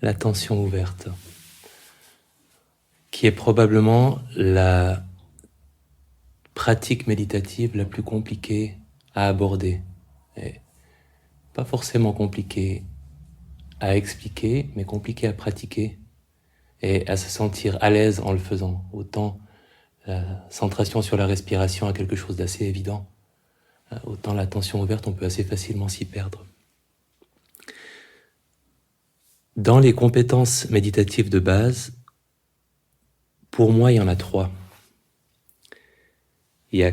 l'attention ouverte, qui est probablement la pratique méditative la plus compliquée à aborder. Et pas forcément compliquée à expliquer, mais compliquée à pratiquer et à se sentir à l'aise en le faisant. Autant la centration sur la respiration a quelque chose d'assez évident, autant l'attention ouverte, on peut assez facilement s'y perdre. Dans les compétences méditatives de base, pour moi, il y en a 3. Il y a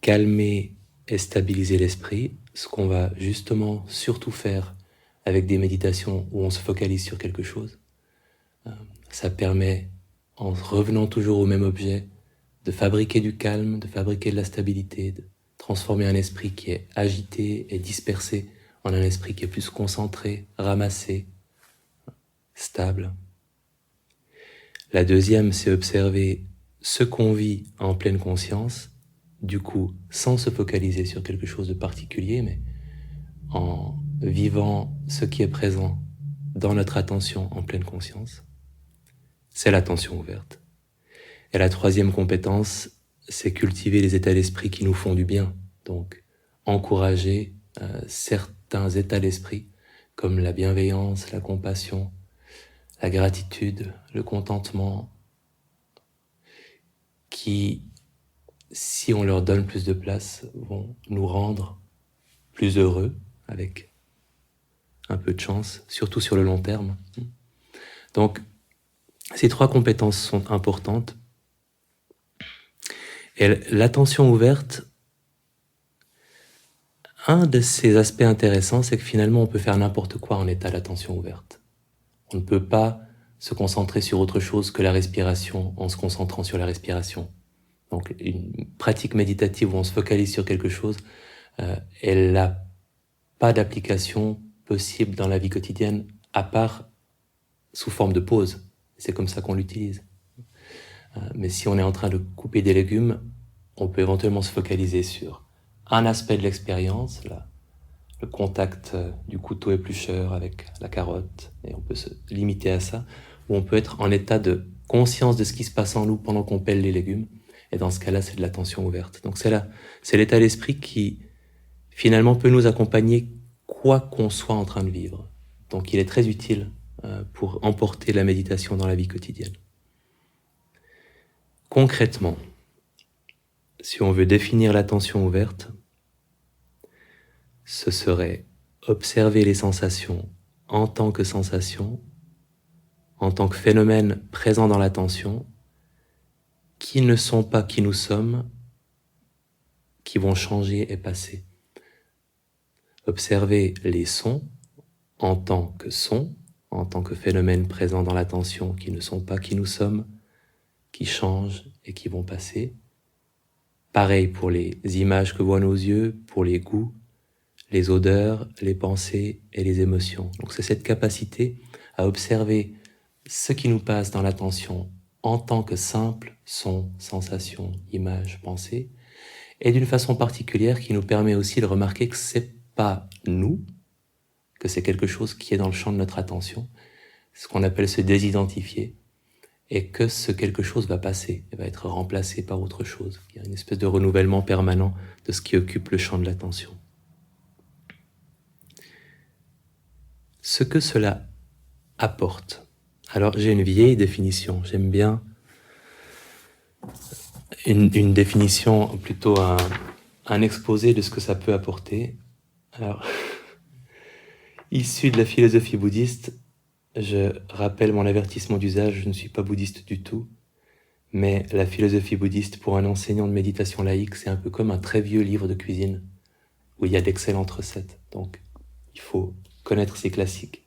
calmer et stabiliser l'esprit, ce qu'on va justement surtout faire avec des méditations où on se focalise sur quelque chose. Ça permet, en revenant toujours au même objet, de fabriquer du calme, de fabriquer de la stabilité, de transformer un esprit qui est agité et dispersé en un esprit qui est plus concentré, ramassé, stable. La deuxième, c'est observer ce qu'on vit en pleine conscience, du coup, sans se focaliser sur quelque chose de particulier, mais en vivant ce qui est présent dans notre attention en pleine conscience. C'est l'attention ouverte. Et la troisième compétence, c'est cultiver les états d'esprit qui nous font du bien. Donc, encourager certains états d'esprit, comme la bienveillance, la compassion, la gratitude, le contentement, qui, si on leur donne plus de place, vont nous rendre plus heureux, avec un peu de chance, surtout sur le long terme. Donc, ces 3 compétences sont importantes. Et l'attention ouverte, un de ses aspects intéressants, c'est que finalement, on peut faire n'importe quoi en état d'attention ouverte. On ne peut pas se concentrer sur autre chose que la respiration en se concentrant sur la respiration. Donc, une pratique méditative où on se focalise sur quelque chose, elle n'a pas d'application possible dans la vie quotidienne, à part sous forme de pause. C'est comme ça qu'on l'utilise. Mais si on est en train de couper des légumes, on peut éventuellement se focaliser sur un aspect de l'expérience, le contact du couteau éplucheur avec la carotte, et on peut se limiter à ça, ou on peut être en état de conscience de ce qui se passe en nous pendant qu'on pèle les légumes, et dans ce cas-là, c'est de l'attention ouverte. Donc c'est l'état d'esprit qui, finalement, peut nous accompagner quoi qu'on soit en train de vivre. Donc il est très utile pour emporter la méditation dans la vie quotidienne. Concrètement, si on veut définir l'attention ouverte, ce serait observer les sensations en tant que sensations, en tant que phénomènes présents dans l'attention, qui ne sont pas qui nous sommes, qui vont changer et passer. Observer les sons en tant que phénomènes présents dans l'attention, qui ne sont pas qui nous sommes, qui changent et qui vont passer. Pareil pour les images que voient nos yeux, pour les goûts, les odeurs, les pensées et les émotions. Donc c'est cette capacité à observer ce qui nous passe dans l'attention en tant que simple son, sensation, image, pensée, et d'une façon particulière qui nous permet aussi de remarquer que c'est pas nous, que c'est quelque chose qui est dans le champ de notre attention, ce qu'on appelle se désidentifier, et que ce quelque chose va passer, et va être remplacé par autre chose. Il y a une espèce de renouvellement permanent de ce qui occupe le champ de l'attention. Ce que cela apporte. Alors j'ai une vieille définition, j'aime bien une définition, plutôt un exposé de ce que ça peut apporter. Alors, issu de la philosophie bouddhiste, je rappelle mon avertissement d'usage, je ne suis pas bouddhiste du tout, mais la philosophie bouddhiste pour un enseignant de méditation laïque, c'est un peu comme un très vieux livre de cuisine où il y a d'excellentes recettes. Donc, il faut connaître ces classiques.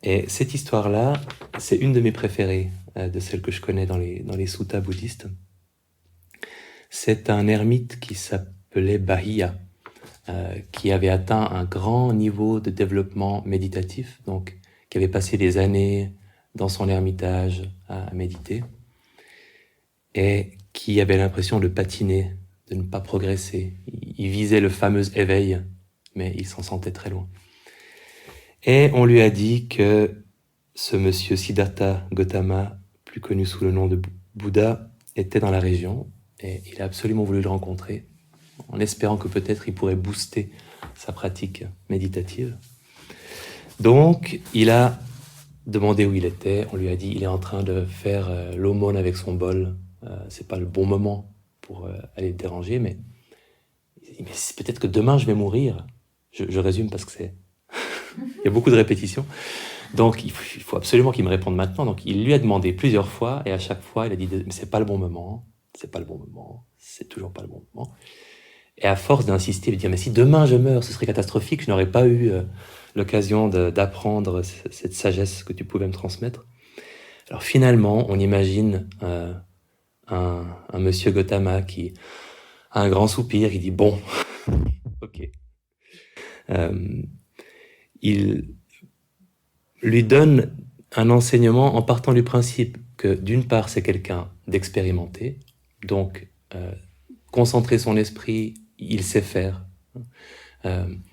Et cette histoire-là, c'est une de mes préférées, de celles que je connais dans les suttas bouddhistes. C'est un ermite qui s'appelait Bahiya, qui avait atteint un grand niveau de développement méditatif, donc qui avait passé des années dans son ermitage à méditer, et qui avait l'impression de patiner, de ne pas progresser. Il visait le fameux éveil, mais il s'en sentait très loin. Et on lui a dit que ce monsieur Siddhartha Gautama, plus connu sous le nom de Bouddha, était dans la région et il a absolument voulu le rencontrer en espérant que peut-être il pourrait booster sa pratique méditative. Donc, il a demandé où il était. On lui a dit il est en train de faire l'aumône avec son bol. C'est pas le bon moment pour aller le déranger, mais c'est peut-être que demain je vais mourir. Je résume parce que c'est il y a beaucoup de répétitions. Donc, il faut absolument qu'il me réponde maintenant. Donc, il lui a demandé plusieurs fois, et à chaque fois, il a dit « Mais c'est pas le bon moment, c'est pas le bon moment, c'est toujours pas le bon moment. » Et à force d'insister, de dire « Mais si demain je meurs, ce serait catastrophique, je n'aurais pas eu l'occasion d'apprendre cette sagesse que tu pouvais me transmettre. » Alors finalement, on imagine un monsieur Gautama qui a un grand soupir, il dit « Bon, ok. » Il lui donne un enseignement en partant du principe que d'une part c'est quelqu'un d'expérimenté, donc concentrer son esprit, il sait faire,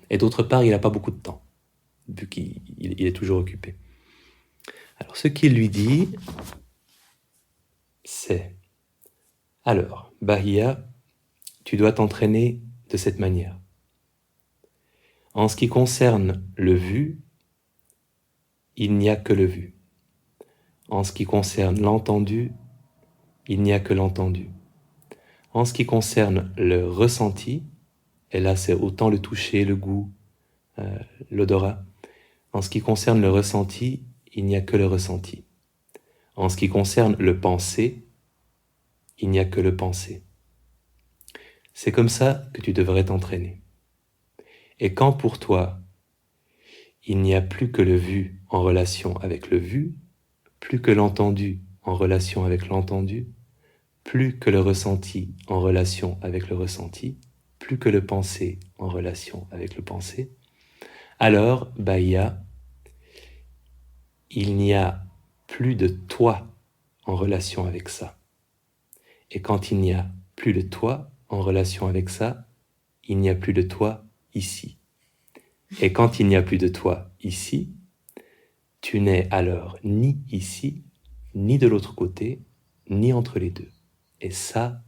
et d'autre part il n'a pas beaucoup de temps, vu qu'il est toujours occupé. Alors ce qu'il lui dit, c'est « Alors, Bahiya, tu dois t'entraîner de cette manière. En ce qui concerne le vu, il n'y a que le vu. En ce qui concerne l'entendu, il n'y a que l'entendu. En ce qui concerne le ressenti, et là c'est autant le toucher, le goût, l'odorat. En ce qui concerne le ressenti, il n'y a que le ressenti. En ce qui concerne le penser, il n'y a que le penser. C'est comme ça que tu devrais t'entraîner. Et quand pour toi, il n'y a plus que le vu en relation avec le vu, plus que l'entendu en relation avec l'entendu, plus que le ressenti en relation avec le ressenti, plus que le pensé en relation avec le pensé, alors, Bahiya, il n'y a plus de toi en relation avec ça. Et quand il n'y a plus de toi en relation avec ça, il n'y a plus de toi ici. Et quand il n'y a plus de toi ici, tu n'es alors ni ici, ni de l'autre côté, ni entre les deux. Et ça,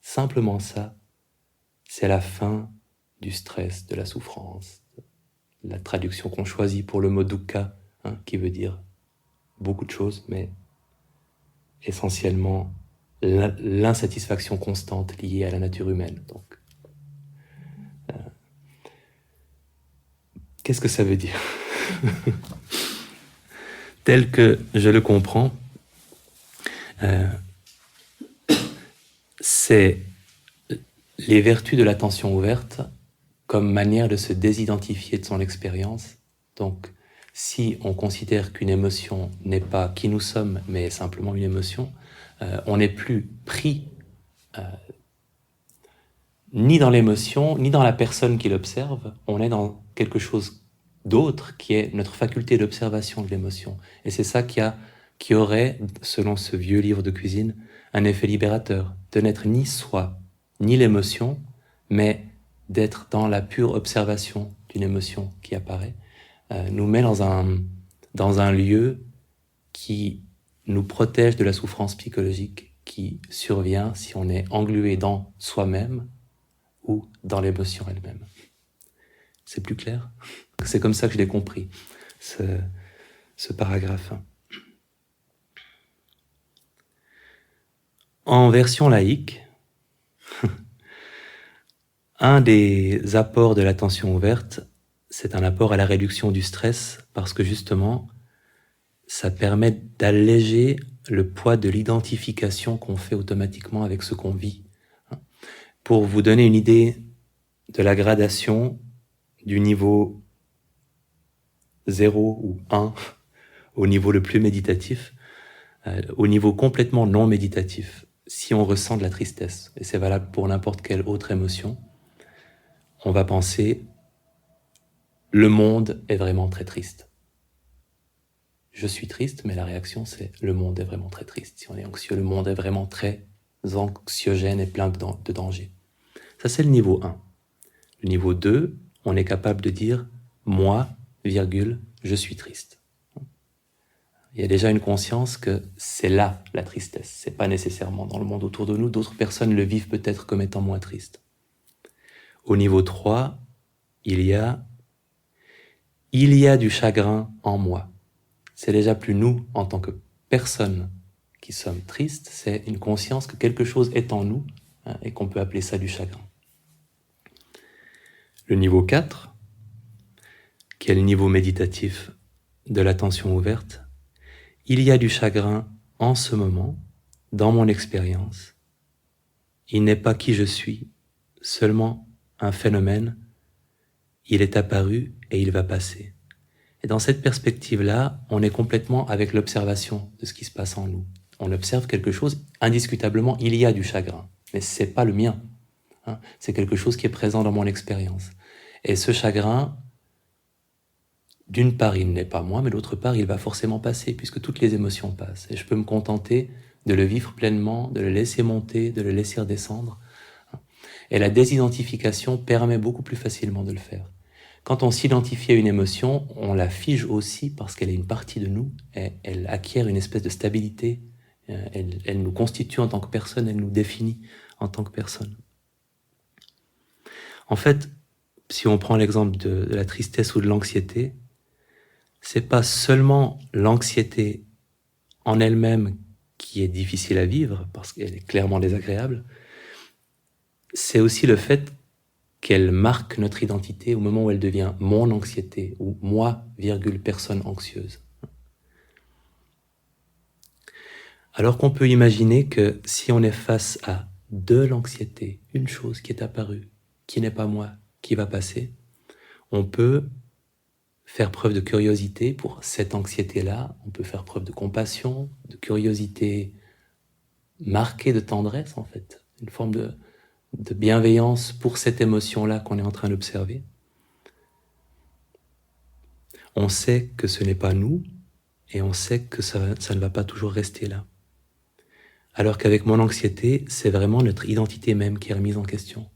simplement ça, c'est la fin du stress, de la souffrance. La traduction qu'on choisit pour le mot dukkha, qui veut dire beaucoup de choses, mais essentiellement l'insatisfaction constante liée à la nature humaine. Donc, qu'est-ce que ça veut dire? Tel que je le comprends, c'est les vertus de l'attention ouverte comme manière de se désidentifier de son expérience. Donc, si on considère qu'une émotion n'est pas qui nous sommes, mais simplement une émotion, on n'est plus pris ni dans l'émotion, ni dans la personne qui l'observe, on est dans quelque chose d'autre qui est notre faculté d'observation de l'émotion. Et c'est ça qui aurait, selon ce vieux livre de cuisine, un effet libérateur, de n'être ni soi, ni l'émotion, mais d'être dans la pure observation d'une émotion qui apparaît, nous met dans un lieu qui nous protège de la souffrance psychologique qui survient si on est englué dans soi-même ou dans l'émotion elle-même. C'est plus clair? C'est comme ça que je l'ai compris, ce paragraphe. En version laïque, un des apports de l'attention ouverte, c'est un apport à la réduction du stress parce que justement, ça permet d'alléger le poids de l'identification qu'on fait automatiquement avec ce qu'on vit. Pour vous donner une idée de la gradation du niveau 0 ou 1 au niveau le plus méditatif, au niveau complètement non méditatif, si on ressent de la tristesse, et c'est valable pour n'importe quelle autre émotion, on va penser « le monde est vraiment très triste ». Je suis triste, mais la réaction c'est « le monde est vraiment très triste ». Si on est anxieux, le monde est vraiment très anxiogène et plein de dangers. Ça c'est le niveau 1. Le niveau 2, on est capable de dire « moi, virgule, je suis triste. Il y a déjà une conscience que c'est là la tristesse, c'est pas nécessairement dans le monde autour de nous, d'autres personnes le vivent peut-être comme étant moins triste. Au niveau 3, il y a du chagrin en moi. C'est déjà plus nous en tant que personnes qui sommes tristes, c'est une conscience que quelque chose est en nous et qu'on peut appeler ça du chagrin. Le niveau 4, qui est le niveau méditatif de l'attention ouverte, il y a du chagrin en ce moment, dans mon expérience. Il n'est pas qui je suis, seulement un phénomène. Il est apparu et il va passer. Et dans cette perspective-là, on est complètement avec l'observation de ce qui se passe en nous. On observe quelque chose, indiscutablement, il y a du chagrin, mais c'est pas le mien. C'est quelque chose qui est présent dans mon expérience. Et ce chagrin, d'une part, il n'est pas moi, mais d'autre part, il va forcément passer, puisque toutes les émotions passent. Et je peux me contenter de le vivre pleinement, de le laisser monter, de le laisser redescendre. Et la désidentification permet beaucoup plus facilement de le faire. Quand on s'identifie à une émotion, on la fige aussi parce qu'elle est une partie de nous, elle acquiert une espèce de stabilité, elle nous constitue en tant que personne, elle nous définit en tant que personne. En fait, si on prend l'exemple de la tristesse ou de l'anxiété, c'est pas seulement l'anxiété en elle-même qui est difficile à vivre, parce qu'elle est clairement désagréable, c'est aussi le fait qu'elle marque notre identité au moment où elle devient mon anxiété, ou moi, personne anxieuse. Alors qu'on peut imaginer que si on est face à de l'anxiété, une chose qui est apparue, qui n'est pas moi, qui va passer, on peut faire preuve de curiosité pour cette anxiété-là, on peut faire preuve de compassion, de curiosité marquée de tendresse en fait, une forme de bienveillance pour cette émotion-là qu'on est en train d'observer. On sait que ce n'est pas nous et on sait que ça ne va pas toujours rester là. Alors qu'avec mon anxiété, c'est vraiment notre identité même qui est remise en question.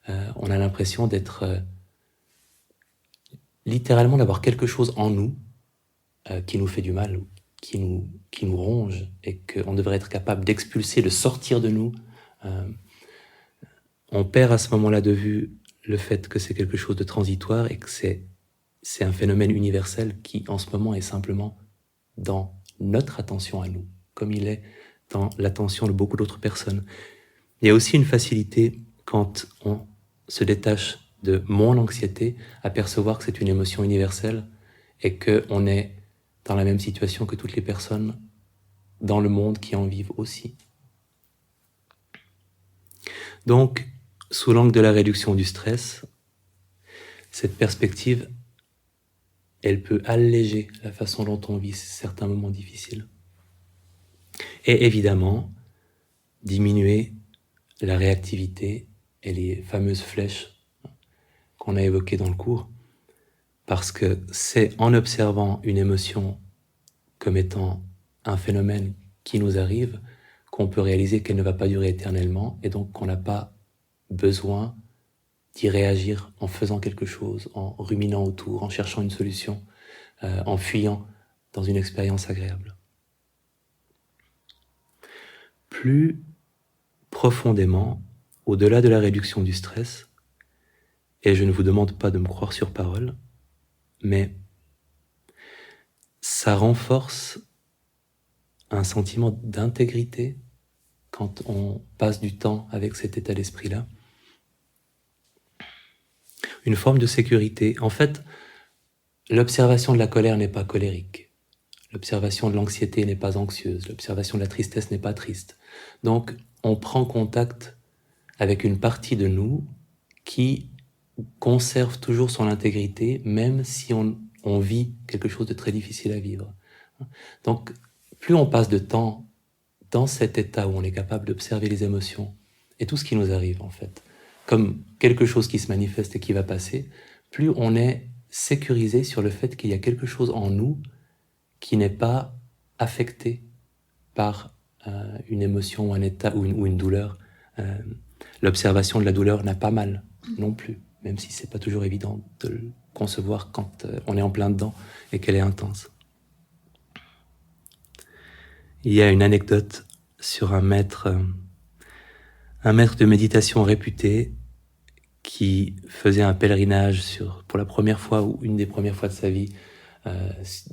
On a l'impression d'être littéralement d'avoir quelque chose en nous qui nous fait du mal, qui nous ronge et qu'on devrait être capable d'expulser, de sortir de nous. On perd à ce moment-là de vue le fait que c'est quelque chose de transitoire et que c'est un phénomène universel qui en ce moment est simplement dans notre attention à nous, comme il est dans l'attention de beaucoup d'autres personnes. Il y a aussi une facilité quand on se détache de mon anxiété à percevoir que c'est une émotion universelle et qu'on est dans la même situation que toutes les personnes dans le monde qui en vivent aussi. Donc, sous l'angle de la réduction du stress, cette perspective, elle peut alléger la façon dont on vit certains moments difficiles. Et évidemment, diminuer la réactivité et les fameuses flèches qu'on a évoquées dans le cours, parce que c'est en observant une émotion comme étant un phénomène qui nous arrive qu'on peut réaliser qu'elle ne va pas durer éternellement et donc qu'on n'a pas besoin d'y réagir en faisant quelque chose, en ruminant autour, en cherchant une solution, en fuyant dans une expérience agréable. Plus profondément, au-delà de la réduction du stress, et je ne vous demande pas de me croire sur parole, mais ça renforce un sentiment d'intégrité quand on passe du temps avec cet état d'esprit-là. Une forme de sécurité. En fait, l'observation de la colère n'est pas colérique. L'observation de l'anxiété n'est pas anxieuse. L'observation de la tristesse n'est pas triste. Donc, on prend contact avec une partie de nous qui conserve toujours son intégrité, même si on vit quelque chose de très difficile à vivre. Donc, plus on passe de temps dans cet état où on est capable d'observer les émotions et tout ce qui nous arrive en fait, comme quelque chose qui se manifeste et qui va passer, plus on est sécurisé sur le fait qu'il y a quelque chose en nous qui n'est pas affecté par une émotion ou un état ou une douleur. L'observation de la douleur n'a pas mal non plus, même si c'est pas toujours évident de concevoir quand on est en plein dedans et qu'elle est intense. Il y a une anecdote sur un maître de méditation réputé qui faisait un pèlerinage pour la première fois ou une des premières fois de sa vie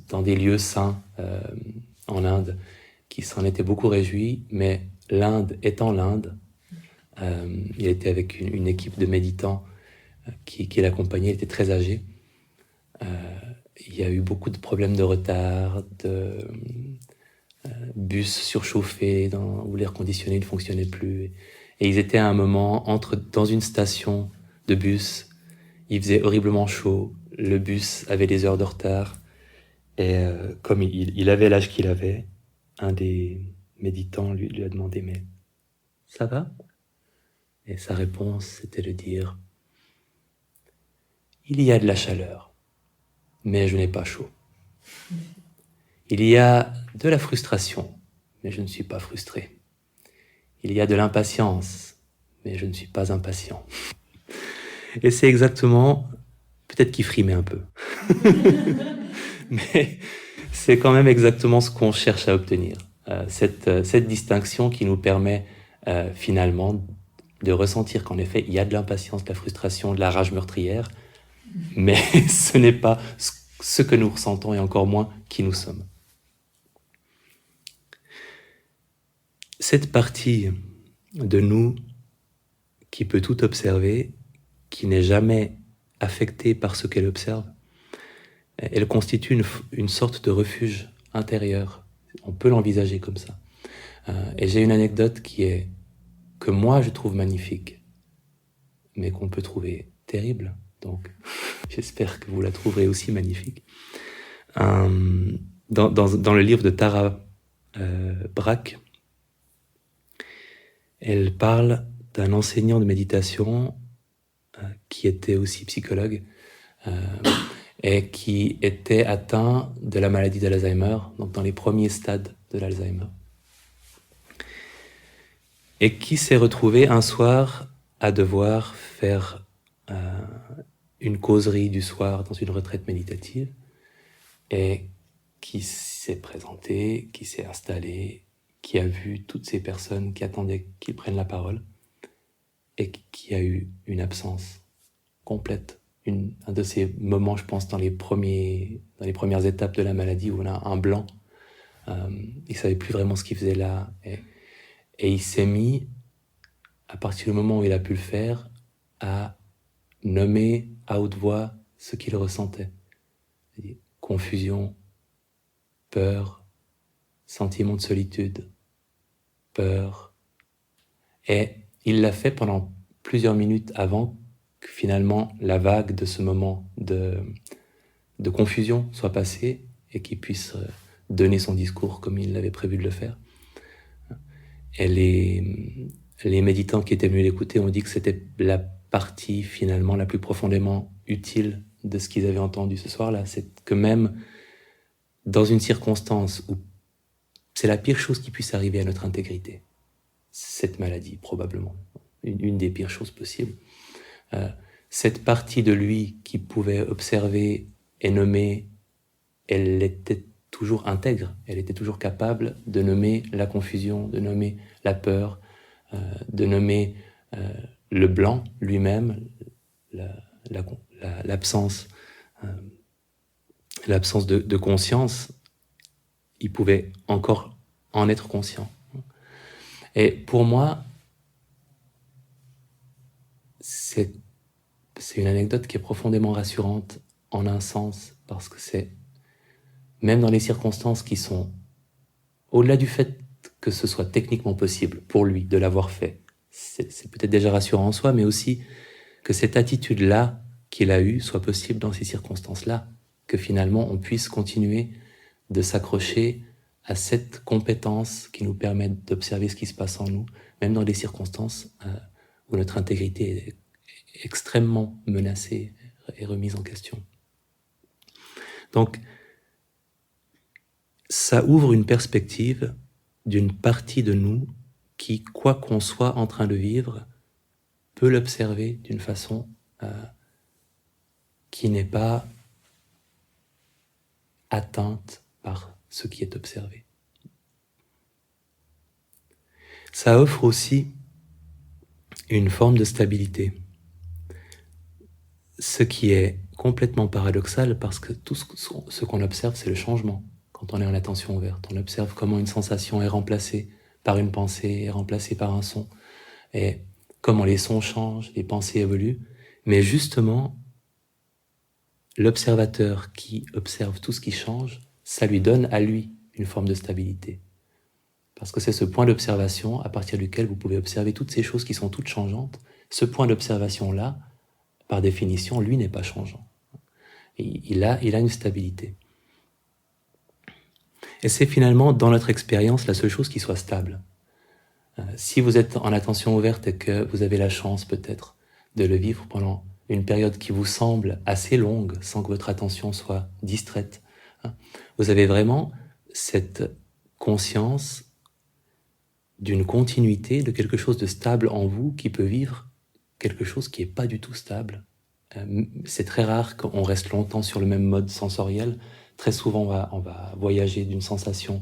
dans des lieux saints en Inde, qui s'en était beaucoup réjoui, mais l'Inde étant l'Inde, il était avec une équipe de méditants qui l'accompagnait, il était très âgé. Il y a eu beaucoup de problèmes de retard, de bus surchauffés où l'air conditionné ne fonctionnait plus. Et ils étaient à un moment dans une station de bus, il faisait horriblement chaud, le bus avait des heures de retard, et comme il avait l'âge qu'il avait, un des méditants lui a demandé « Mais ça va ?» Et sa réponse, c'était de dire « Il y a de la chaleur, mais je n'ai pas chaud. Il y a de la frustration, mais je ne suis pas frustré. Il y a de l'impatience, mais je ne suis pas impatient. » Et c'est exactement, peut-être qu'il frimait un peu, mais c'est quand même exactement ce qu'on cherche à obtenir. Cette distinction qui nous permet finalement de ressentir qu'en effet, il y a de l'impatience, de la frustration, de la rage meurtrière, mais ce n'est pas ce que nous ressentons et encore moins qui nous sommes. Cette partie de nous qui peut tout observer, qui n'est jamais affectée par ce qu'elle observe, elle constitue une sorte de refuge intérieur. On peut l'envisager comme ça. Et j'ai une anecdote que moi je trouve magnifique, mais qu'on peut trouver terrible. Donc j'espère que vous la trouverez aussi magnifique. Dans le livre de Tara Brach, elle parle d'un enseignant de méditation qui était aussi psychologue et qui était atteint de la maladie d'Alzheimer, donc dans les premiers stades de l'Alzheimer. Et qui s'est retrouvé un soir à devoir faire une causerie du soir dans une retraite méditative, et qui s'est présenté, qui s'est installé, qui a vu toutes ces personnes qui attendaient qu'il prenne la parole, et qui a eu une absence complète. Un de ces moments, je pense, dans les premières étapes de la maladie, où on a un blanc. Il ne savait plus vraiment ce qu'il faisait là. Et il s'est mis, à partir du moment où il a pu le faire, à nommer à haute voix ce qu'il ressentait. C'est-à-dire confusion, peur, sentiment de solitude, peur. Et il l'a fait pendant plusieurs minutes avant que finalement la vague de ce moment de confusion soit passée et qu'il puisse donner son discours comme il avait prévu de le faire. Et les méditants qui étaient venus l'écouter ont dit que c'était la partie finalement la plus profondément utile de ce qu'ils avaient entendu ce soir-là. C'est que même dans une circonstance où c'est la pire chose qui puisse arriver à notre intégrité, cette maladie probablement, une des pires choses possibles, cette partie de lui qui pouvait observer et nommer, elle était toujours intègre, elle était toujours capable de nommer la confusion, de nommer la peur, de nommer le blanc lui-même, l'absence de conscience. Il pouvait encore en être conscient. Et pour moi, c'est une anecdote qui est profondément rassurante en un sens, parce que c'est, même dans les circonstances qui sont, au-delà du fait que ce soit techniquement possible pour lui de l'avoir fait, c'est peut-être déjà rassurant en soi, mais aussi que cette attitude-là qu'il a eue soit possible dans ces circonstances-là, que finalement on puisse continuer de s'accrocher à cette compétence qui nous permet d'observer ce qui se passe en nous, même dans des circonstances où notre intégrité est extrêmement menacée et remise en question. Donc, ça ouvre une perspective d'une partie de nous qui, quoi qu'on soit en train de vivre, peut l'observer d'une façon qui n'est pas atteinte par ce qui est observé. Ça offre aussi une forme de stabilité, ce qui est complètement paradoxal parce que tout ce qu'on observe, c'est le changement. Quand on est en attention ouverte, on observe comment une sensation est remplacée par une pensée, est remplacée par un son, et comment les sons changent, les pensées évoluent. Mais justement, l'observateur qui observe tout ce qui change, ça lui donne à lui une forme de stabilité. Parce que c'est ce point d'observation à partir duquel vous pouvez observer toutes ces choses qui sont toutes changeantes. Ce point d'observation-là, par définition, lui n'est pas changeant. Il a une stabilité. Et c'est finalement, dans notre expérience, la seule chose qui soit stable. Si vous êtes en attention ouverte et que vous avez la chance peut-être de le vivre pendant une période qui vous semble assez longue, sans que votre attention soit distraite, vous avez vraiment cette conscience d'une continuité, de quelque chose de stable en vous qui peut vivre quelque chose qui n'est pas du tout stable. C'est très rare qu'on reste longtemps sur le même mode sensoriel. Très souvent, on va voyager d'une sensation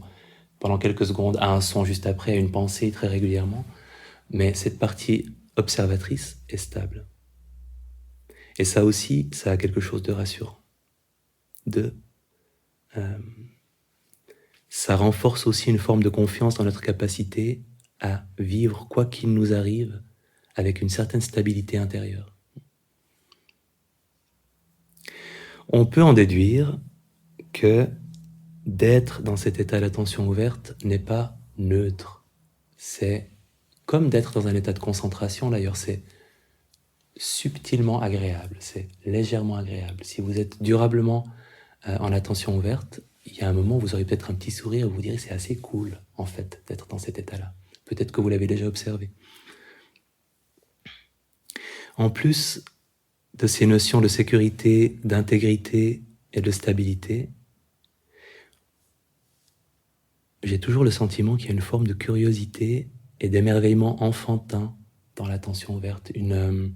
pendant quelques secondes à un son juste après, à une pensée très régulièrement. Mais cette partie observatrice est stable. Et ça aussi, ça a quelque chose de rassurant. Ça renforce aussi une forme de confiance dans notre capacité à vivre quoi qu'il nous arrive avec une certaine stabilité intérieure. On peut en déduire que d'être dans cet état d'attention ouverte n'est pas neutre. C'est comme d'être dans un état de concentration, d'ailleurs, c'est subtilement agréable, c'est légèrement agréable. Si vous êtes durablement en attention ouverte, il y a un moment où vous aurez peut-être un petit sourire et vous direz c'est assez cool, en fait, d'être dans cet état-là. Peut-être que vous l'avez déjà observé. En plus de ces notions de sécurité, d'intégrité et de stabilité, j'ai toujours le sentiment qu'il y a une forme de curiosité et d'émerveillement enfantin dans l'attention ouverte, une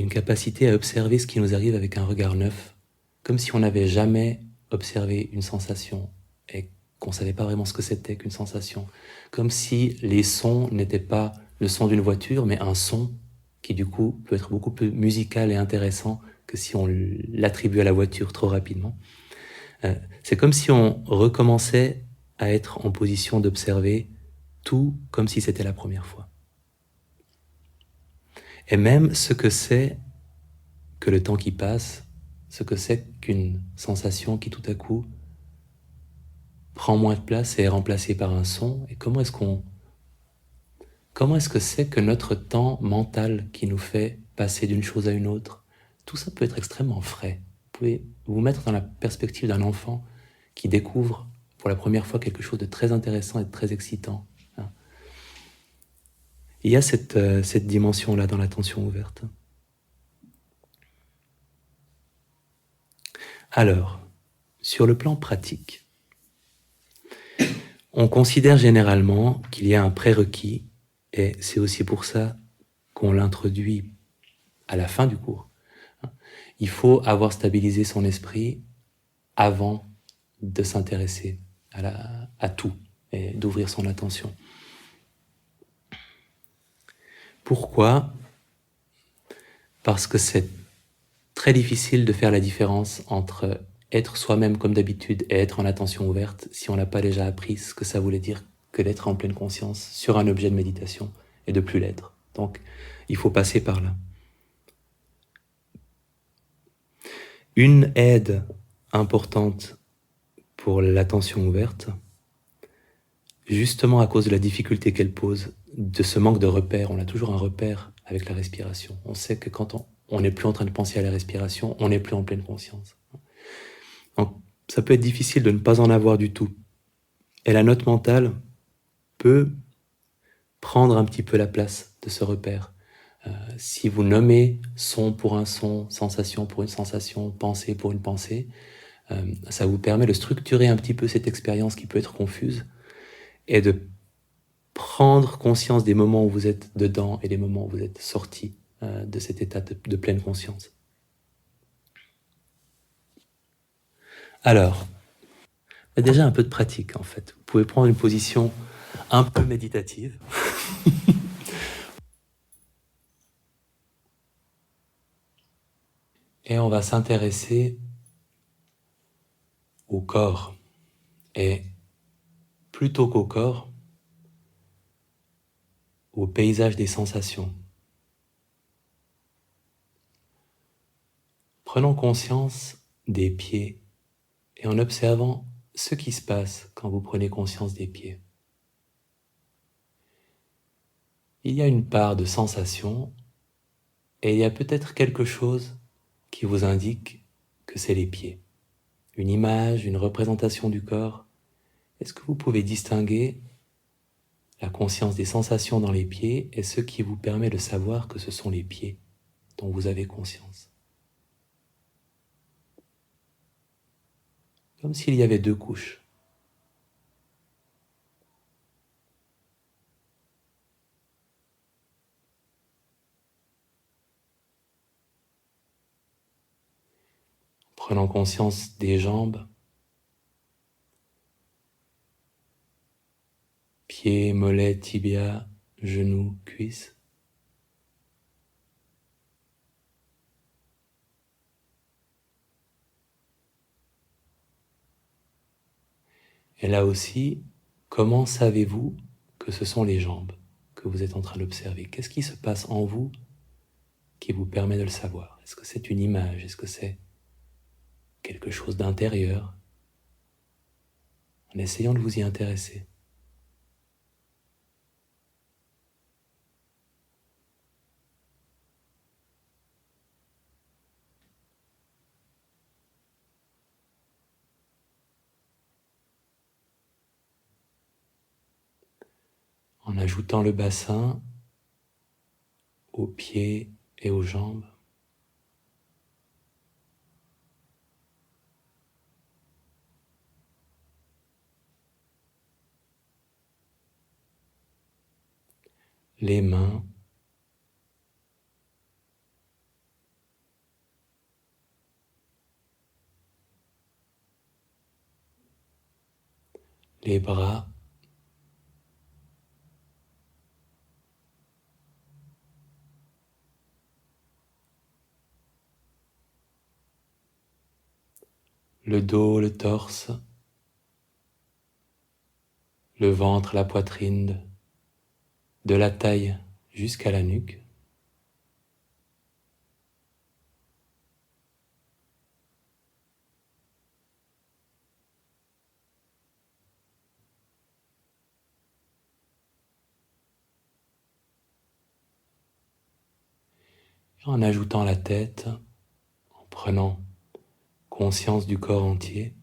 capacité à observer ce qui nous arrive avec un regard neuf, comme si on n'avait jamais observé une sensation et qu'on ne savait pas vraiment ce que c'était qu'une sensation, comme si les sons n'étaient pas le son d'une voiture, mais un son qui du coup peut être beaucoup plus musical et intéressant que si on l'attribue à la voiture trop rapidement. C'est comme si on recommençait à être en position d'observer tout comme si c'était la première fois. Et même ce que c'est que le temps qui passe, ce que c'est qu'une sensation qui tout à coup prend moins de place et est remplacée par un son, et comment est-ce que c'est que notre temps mental qui nous fait passer d'une chose à une autre, tout ça peut être extrêmement frais. Vous pouvez vous mettre dans la perspective d'un enfant qui découvre pour la première fois quelque chose de très intéressant et de très excitant. Il y a cette dimension-là dans l'attention ouverte. Alors, sur le plan pratique, on considère généralement qu'il y a un prérequis, et c'est aussi pour ça qu'on l'introduit à la fin du cours. Il faut avoir stabilisé son esprit avant de s'intéresser à tout et d'ouvrir son attention. Pourquoi ? Parce que c'est très difficile de faire la différence entre être soi-même comme d'habitude et être en attention ouverte si on n'a pas déjà appris ce que ça voulait dire que d'être en pleine conscience sur un objet de méditation et de plus l'être. Donc, il faut passer par là. Une aide importante pour l'attention ouverte, justement à cause de la difficulté qu'elle pose, de ce manque de repères, on a toujours un repère avec la respiration. On sait que quand on n'est plus en train de penser à la respiration, on n'est plus en pleine conscience. Donc, ça peut être difficile de ne pas en avoir du tout. Et la note mentale peut prendre un petit peu la place de ce repère. Si vous nommez son pour un son, sensation pour une sensation, pensée pour une pensée, ça vous permet de structurer un petit peu cette expérience qui peut être confuse et de prendre conscience des moments où vous êtes dedans et des moments où vous êtes sorti de cet état de pleine conscience. Alors, déjà un peu de pratique en fait. Vous pouvez prendre une position un peu méditative. Et on va s'intéresser au corps. Et plutôt qu'au corps, au paysage des sensations. Prenons conscience des pieds et en observant ce qui se passe quand vous prenez conscience des pieds. Il y a une part de sensation et il y a peut-être quelque chose qui vous indique que c'est les pieds. Une image, une représentation du corps. Est-ce que vous pouvez distinguer la conscience des sensations dans les pieds et ce qui vous permet de savoir que ce sont les pieds dont vous avez conscience? Comme s'il y avait deux couches. Prenant conscience des jambes, pieds, mollets, tibias, genoux, cuisses. Et là aussi, comment savez-vous que ce sont les jambes que vous êtes en train d'observer? Qu'est-ce qui se passe en vous qui vous permet de le savoir? Est-ce que c'est une image? Est-ce que c'est quelque chose d'intérieur? En essayant de vous y intéresser. En ajoutant le bassin aux pieds et aux jambes. Les mains, les bras, le dos, le torse, le ventre, la poitrine, de la taille jusqu'à la nuque. En ajoutant la tête, en prenant conscience du corps entier.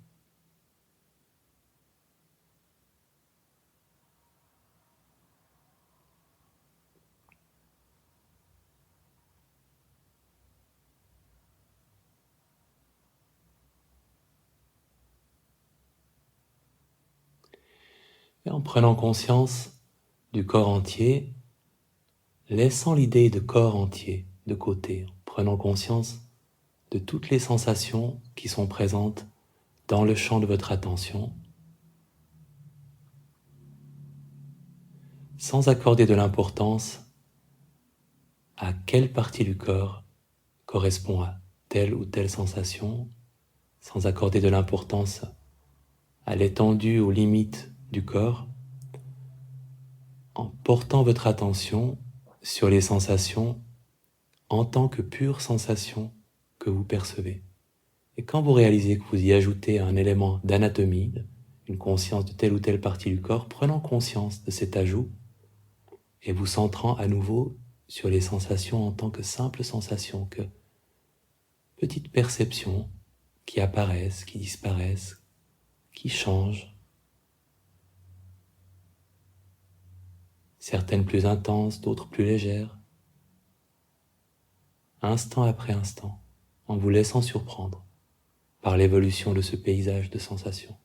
Et en prenant conscience du corps entier, laissant l'idée de corps entier de côté, en prenant conscience de toutes les sensations qui sont présentes dans le champ de votre attention, sans accorder de l'importance à quelle partie du corps correspond à telle ou telle sensation, sans accorder de l'importance à l'étendue, aux limites du corps, en portant votre attention sur les sensations en tant que pure sensation que vous percevez. Et quand vous réalisez que vous y ajoutez un élément d'anatomie, une conscience de telle ou telle partie du corps, prenant conscience de cet ajout et vous centrant à nouveau sur les sensations en tant que simples sensations, que petites perceptions qui apparaissent, qui disparaissent, qui changent, certaines plus intenses, d'autres plus légères, instant après instant, en vous laissant surprendre par l'évolution de ce paysage de sensations.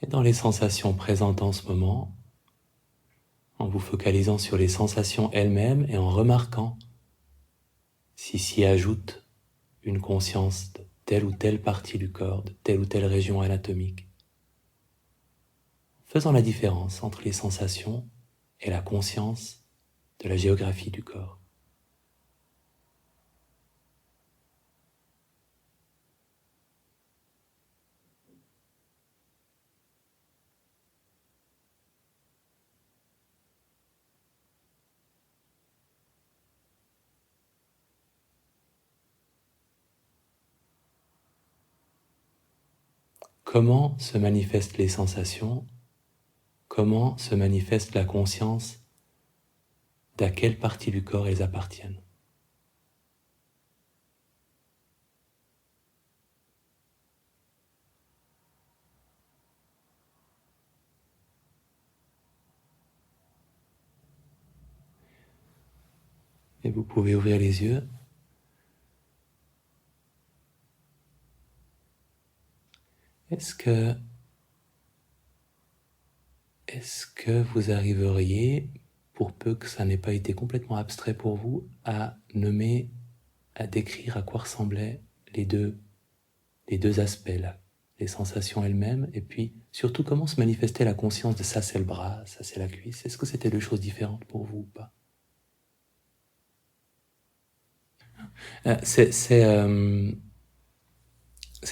Et dans les sensations présentes en ce moment, en vous focalisant sur les sensations elles-mêmes et en remarquant si s'y ajoute une conscience de telle ou telle partie du corps, de telle ou telle région anatomique, faisant la différence entre les sensations et la conscience de la géographie du corps. Comment se manifestent les sensations? Comment se manifeste la conscience d'à quelle partie du corps elles appartiennent? Et vous pouvez ouvrir les yeux. Est-ce que vous arriveriez, pour peu que ça n'ait pas été complètement abstrait pour vous, à nommer, à décrire à quoi ressemblaient les deux aspects là, les sensations elles-mêmes, et puis surtout comment se manifestait la conscience de ça c'est le bras, ça c'est la cuisse? Est-ce que c'était deux choses différentes pour vous ou pas? C'est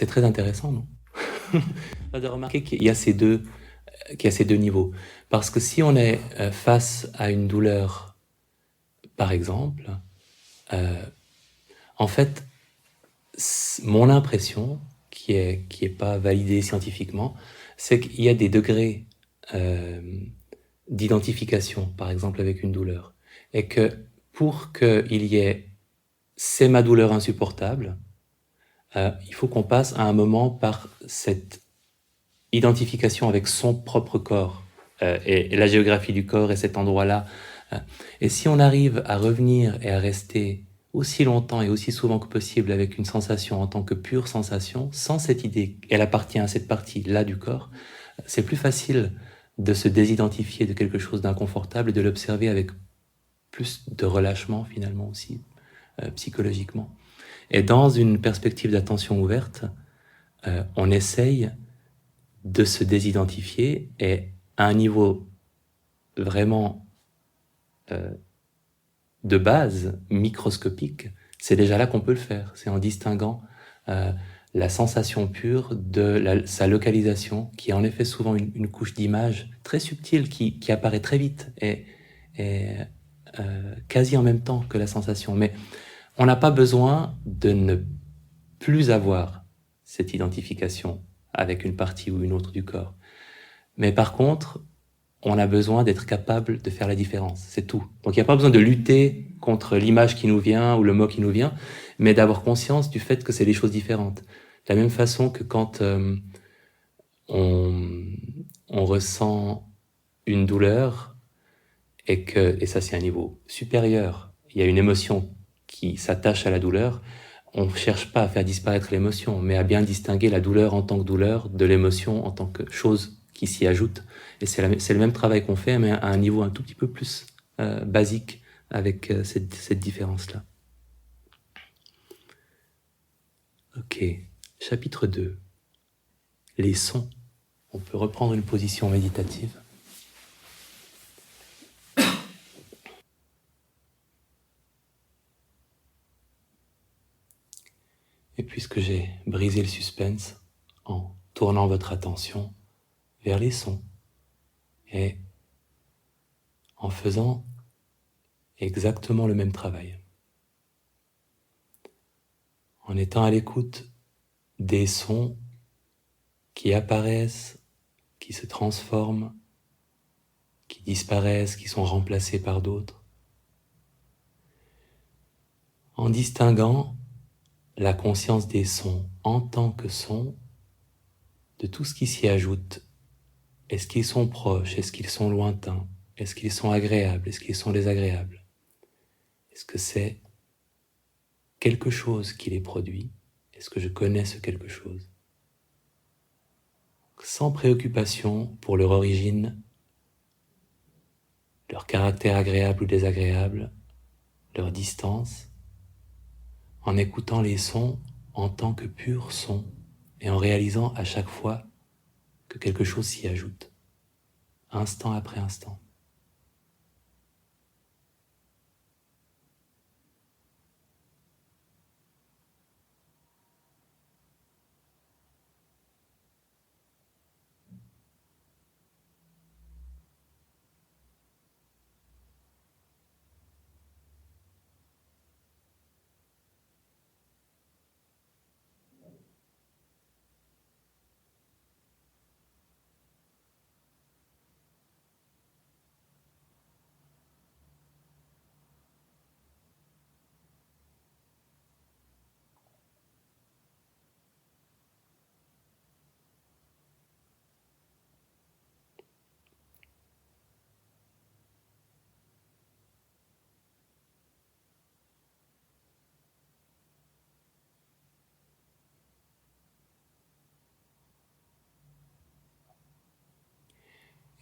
très intéressant, non? De remarquer qu'il y a ces deux niveaux. Parce que si on est face à une douleur, par exemple, en fait, mon impression, qui est pas validée scientifiquement, c'est qu'il y a des degrés d'identification, par exemple avec une douleur, et que pour qu'il y ait c'est ma douleur insupportable, il faut qu'on passe à un moment par cette identification avec son propre corps et la géographie du corps et cet endroit-là. Et si on arrive à revenir et à rester aussi longtemps et aussi souvent que possible avec une sensation en tant que pure sensation, sans cette idée, elle appartient à cette partie-là du corps, c'est plus facile de se désidentifier de quelque chose d'inconfortable et de l'observer avec plus de relâchement finalement aussi, psychologiquement. Et dans une perspective d'attention ouverte, on essaye de se désidentifier et à un niveau vraiment de base, microscopique, c'est déjà là qu'on peut le faire. C'est en distinguant la sensation pure de sa localisation, qui est en effet souvent une couche d'image très subtile qui apparaît très vite et quasi en même temps que la sensation. Mais on n'a pas besoin de ne plus avoir cette identification avec une partie ou une autre du corps. Mais par contre, on a besoin d'être capable de faire la différence, c'est tout. Donc il n'y a pas besoin de lutter contre l'image qui nous vient ou le mot qui nous vient, mais d'avoir conscience du fait que c'est des choses différentes. De la même façon que quand on ressent une douleur et ça c'est un niveau supérieur, il y a une émotion qui s'attache à la douleur, on ne cherche pas à faire disparaître l'émotion, mais à bien distinguer la douleur en tant que douleur de l'émotion en tant que chose qui s'y ajoute. Et c'est le même travail qu'on fait, mais à un niveau un tout petit peu plus basique, avec cette différence-là. Ok, chapitre 2. Les sons. On peut reprendre une position méditative. Et puisque j'ai brisé le suspense en tournant votre attention vers les sons et en faisant exactement le même travail, en étant à l'écoute des sons qui apparaissent, qui se transforment, qui disparaissent, qui sont remplacés par d'autres, en distinguant la conscience des sons en tant que sons de tout ce qui s'y ajoute. Est-ce qu'ils sont proches? Est-ce qu'ils sont lointains? Est-ce qu'ils sont agréables? Est-ce qu'ils sont désagréables? Est-ce que c'est quelque chose qui les produit? Est-ce que je connais ce quelque chose? sans préoccupation pour leur origine, leur caractère agréable ou désagréable, leur distance, en écoutant les sons en tant que purs sons et en réalisant à chaque fois que quelque chose s'y ajoute, instant après instant.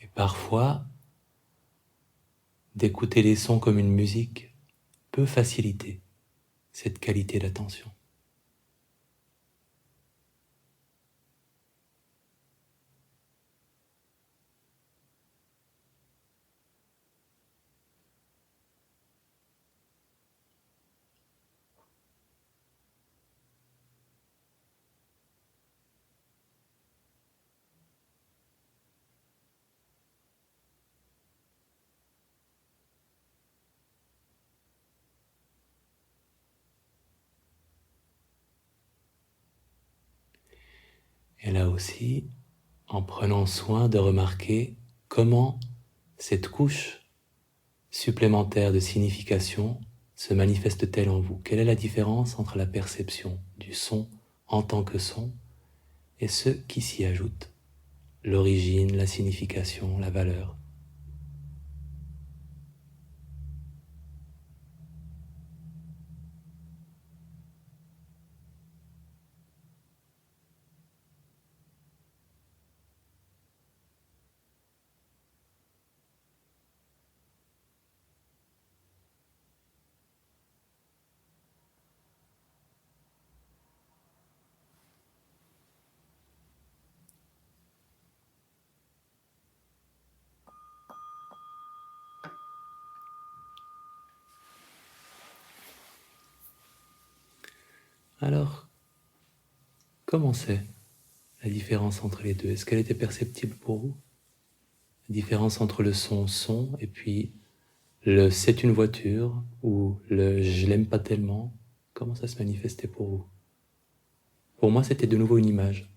Et parfois, d'écouter les sons comme une musique peut faciliter cette qualité d'attention. Et là aussi, en prenant soin de remarquer comment cette couche supplémentaire de signification se manifeste-t-elle en vous? Quelle est la différence entre la perception du son en tant que son et ce qui s'y ajoute? L'origine, la signification, la valeur. Alors, comment c'est la différence entre les deux? Est-ce qu'elle était perceptible pour vous? La différence entre le son et puis le c'est une voiture ou le je l'aime pas tellement, comment ça se manifestait pour vous? Pour moi, c'était de nouveau une image.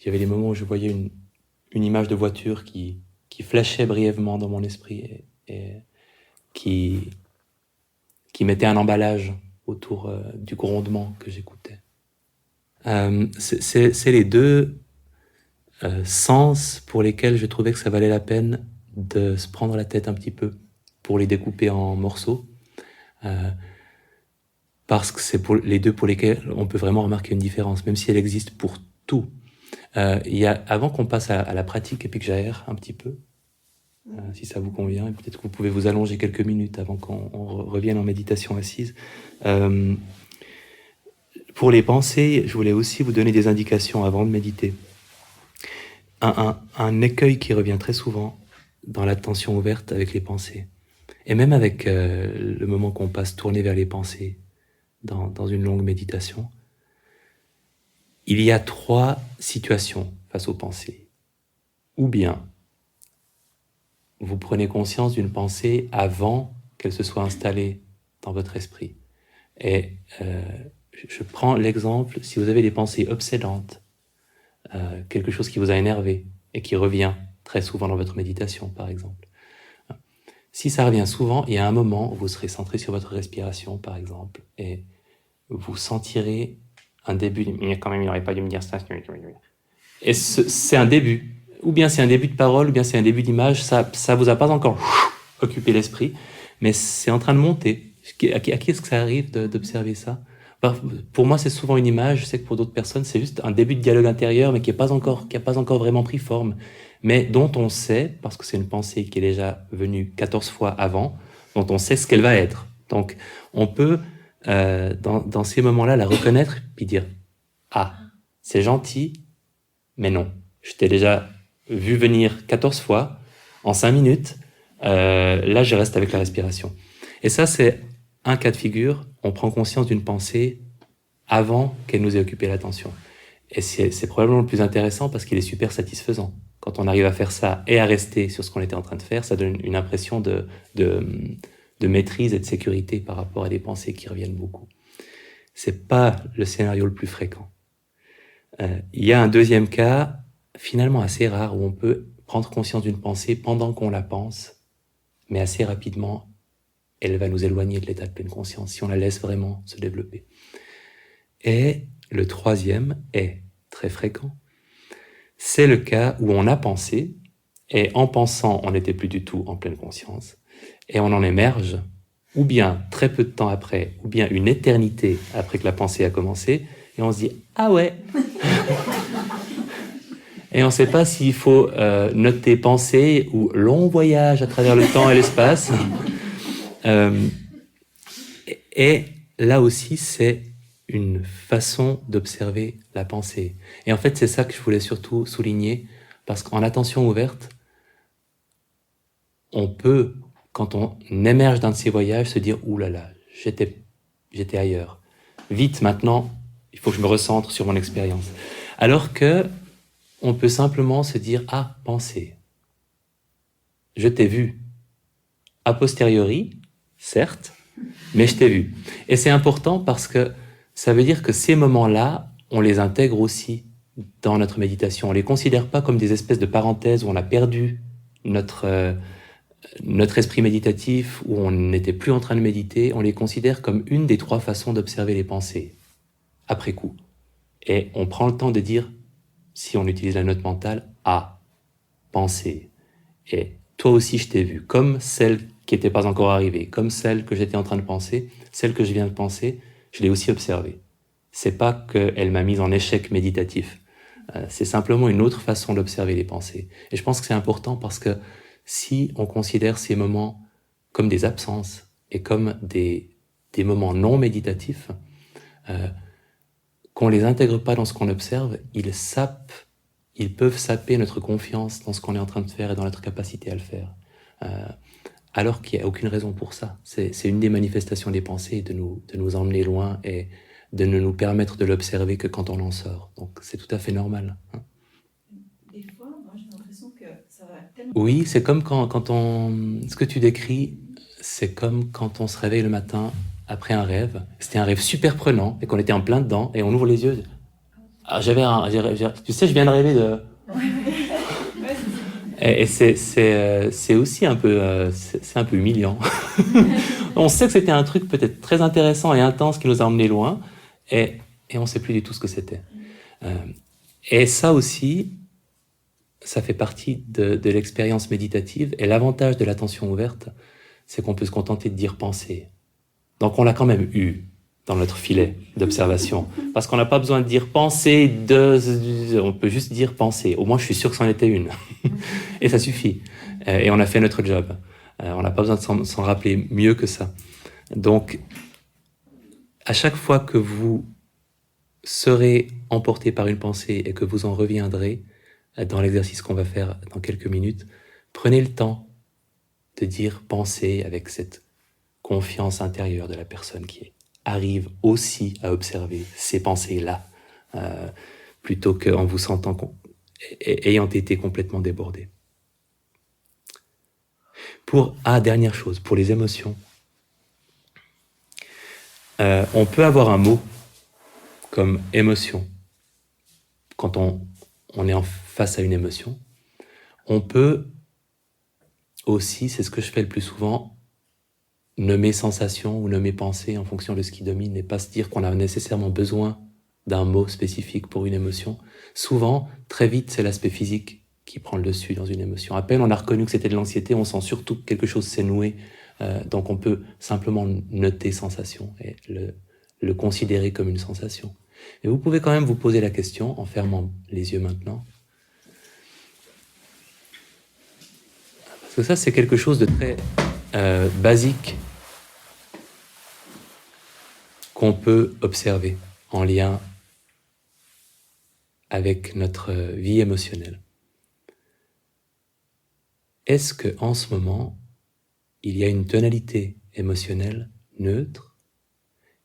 Il y avait des moments où je voyais une image de voiture qui flashait brièvement dans mon esprit et qui mettait un emballage autour du grondement que j'écoutais. C'est les deux sens pour lesquels je trouvais que ça valait la peine de se prendre la tête un petit peu pour les découper en morceaux. Parce que c'est pour les deux pour lesquels on peut vraiment remarquer une différence, même si elle existe pour tout. Avant qu'on passe à la pratique et puis que j'aère un petit peu, si ça vous convient, et peut-être que vous pouvez vous allonger quelques minutes avant qu'on revienne en méditation assise. Pour les pensées, je voulais aussi vous donner des indications avant de méditer. Un écueil qui revient très souvent dans l'attention ouverte avec les pensées, et même avec le moment qu'on passe tourné vers les pensées dans une longue méditation, il y a 3 situations face aux pensées. Ou bien, vous prenez conscience d'une pensée avant qu'elle se soit installée dans votre esprit. Et je prends l'exemple, si vous avez des pensées obsédantes, quelque chose qui vous a énervé et qui revient très souvent dans votre méditation, par exemple. Si ça revient souvent, il y a un moment où vous serez centré sur votre respiration, par exemple, et vous sentirez un début de « mais quand même, il n'aurait pas dû me dire ça ». Et c'est un début. Ou bien c'est un début de parole, ou bien c'est un début d'image. Ça vous a pas encore occupé l'esprit, mais c'est en train de monter. À qui est-ce que ça arrive d'observer ça? Pour moi, c'est souvent une image. Je sais que pour d'autres personnes, c'est juste un début de dialogue intérieur, mais qui n'a pas encore vraiment pris forme, mais dont on sait, parce que c'est une pensée qui est déjà venue 14 fois avant, dont on sait ce qu'elle va être. Donc, on peut, dans ces moments-là, la reconnaître, puis dire « Ah, c'est gentil, mais non. Je t'ai déjà vu venir 14 fois, en 5 minutes, là, je reste avec la respiration. » Et ça, c'est un cas de figure, on prend conscience d'une pensée avant qu'elle nous ait occupé l'attention. Et c'est probablement le plus intéressant parce qu'il est super satisfaisant. Quand on arrive à faire ça et à rester sur ce qu'on était en train de faire, ça donne une impression de maîtrise et de sécurité par rapport à des pensées qui reviennent beaucoup. C'est pas le scénario le plus fréquent. Il y a un deuxième cas, finalement assez rare, où on peut prendre conscience d'une pensée pendant qu'on la pense, mais assez rapidement, elle va nous éloigner de l'état de pleine conscience si on la laisse vraiment se développer. Et le troisième est très fréquent. C'est le cas où on a pensé, et en pensant, on n'était plus du tout en pleine conscience, et on en émerge, ou bien très peu de temps après, ou bien une éternité après que la pensée a commencé, et on se dit « Ah ouais !» Et on ne sait pas s'il faut noter pensée ou long voyage à travers le temps et l'espace. Et là aussi, c'est une façon d'observer la pensée. Et en fait, c'est ça que je voulais surtout souligner, parce qu'en attention ouverte, on peut, quand on émerge d'un de ces voyages, se dire « Ouh là là, j'étais ailleurs. Vite, maintenant, il faut que je me recentre sur mon expérience. » Alors que on peut simplement se dire « Ah, pensée, je t'ai vu. A posteriori, certes, mais je t'ai vu. » Et c'est important parce que ça veut dire que ces moments-là, on les intègre aussi dans notre méditation. On les considère pas comme des espèces de parenthèses où on a perdu notre esprit méditatif, où on n'était plus en train de méditer. On les considère comme une des 3 façons d'observer les pensées, après coup. Et on prend le temps de dire, si on utilise la note mentale, « Ah, pensée. Et toi aussi je t'ai vu, comme celle qui n'était pas encore arrivée, comme celle que j'étais en train de penser, celle que je viens de penser, je l'ai aussi observée. C'est pas qu'elle m'a mise en échec méditatif. C'est simplement une autre façon d'observer les pensées. Et je pense que c'est important parce que si on considère ces moments comme des absences et comme des moments non méditatifs, qu'on les intègre pas dans ce qu'on observe, ils peuvent saper notre confiance dans ce qu'on est en train de faire et dans notre capacité à le faire. Alors qu'il n'y a aucune raison pour ça. C'est une des manifestations des pensées de nous emmener loin et de ne nous permettre de l'observer que quand on en sort. Donc c'est tout à fait normal. Des fois, moi j'ai l'impression que ça va tellement... Oui, c'est comme quand on... Ce que tu décris, c'est comme quand on se réveille le matin après un rêve. C'était un rêve super prenant et qu'on était en plein dedans et on ouvre les yeux. Ah, tu sais, je viens de rêver de... Et c'est aussi un peu, c'est un peu humiliant. On sait que c'était un truc peut-être très intéressant et intense qui nous a emmenés loin, et on ne sait plus du tout ce que c'était. Et ça aussi, ça fait partie de l'expérience méditative, et l'avantage de l'attention ouverte, c'est qu'on peut se contenter de dire penser. Donc on l'a quand même eu dans notre filet d'observation, parce qu'on n'a pas besoin de dire penser, on peut juste dire penser. Au moins je suis sûr que c'en était une. Et ça suffit. Et on a fait notre job. On n'a pas besoin de s'en rappeler mieux que ça. Donc, à chaque fois que vous serez emporté par une pensée et que vous en reviendrez dans l'exercice qu'on va faire dans quelques minutes, prenez le temps de dire pensée avec cette confiance intérieure de la personne qui arrive aussi à observer ces pensées-là, plutôt qu'en vous sentant ayant été complètement débordé. Dernière chose, pour les émotions. On peut avoir un mot comme émotion quand on est face à une émotion. On peut aussi, c'est ce que je fais le plus souvent, nommer sensation ou nommer pensée en fonction de ce qui domine et pas se dire qu'on a nécessairement besoin d'un mot spécifique pour une émotion. Souvent, très vite, c'est l'aspect physique qui prend le dessus dans une émotion. À peine on a reconnu que c'était de l'anxiété, on sent surtout que quelque chose s'est noué. Donc on peut simplement noter sensation. Et le considérer comme une sensation. Mais vous pouvez quand même vous poser la question, en fermant les yeux maintenant. Parce que ça, c'est quelque chose de très basique qu'on peut observer en lien avec notre vie émotionnelle. Est-ce qu'en ce moment, il y a une tonalité émotionnelle neutre?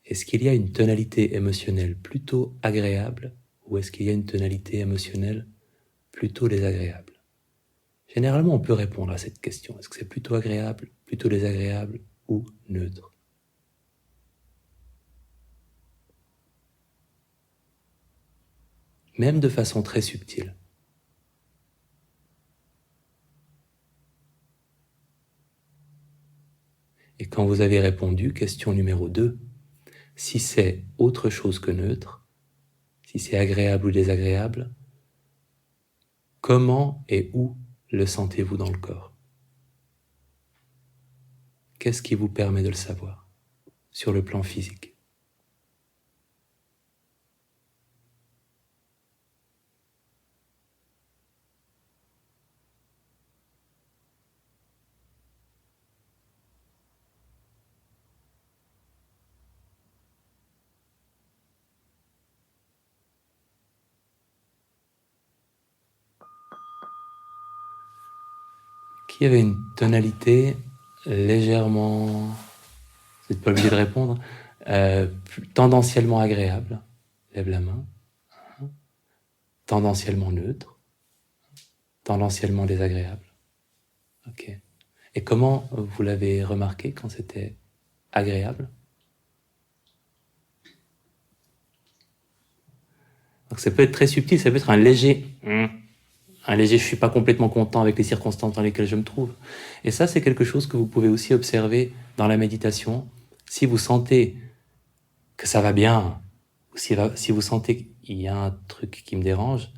Est-ce qu'il y a une tonalité émotionnelle plutôt agréable ou est-ce qu'il y a une tonalité émotionnelle plutôt désagréable? Généralement, on peut répondre à cette question. Est-ce que c'est plutôt agréable, plutôt désagréable ou neutre? Même de façon très subtile. Et quand vous avez répondu, question numéro 2, si c'est autre chose que neutre, si c'est agréable ou désagréable, comment et où le sentez-vous dans le corps? Qu'est-ce qui vous permet de le savoir sur le plan physique? Qui avait une tonalité légèrement, vous n'êtes pas obligé de répondre, tendanciellement agréable, lève la main, tendanciellement neutre, tendanciellement désagréable. Ok. Et comment vous l'avez remarqué quand c'était agréable? Donc ça peut être très subtil, ça peut être un léger je suis pas complètement content avec les circonstances dans lesquelles je me trouve. Et ça, c'est quelque chose que vous pouvez aussi observer dans la méditation. Si vous sentez que ça va bien, ou si vous sentez qu'il y a un truc qui me dérange,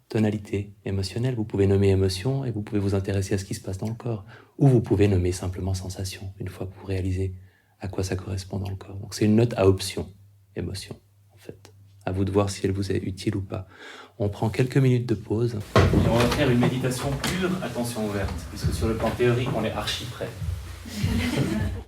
tonalité émotionnelle, vous pouvez nommer émotion et vous pouvez vous intéresser à ce qui se passe dans le corps. Ou vous pouvez nommer simplement sensation, une fois que vous réalisez à quoi ça correspond dans le corps. Donc c'est une note à option, émotion, en fait. À vous de voir si elle vous est utile ou pas. On prend quelques minutes de pause. Et on va faire une méditation pure attention ouverte, puisque sur le plan théorique, on est archi prêt.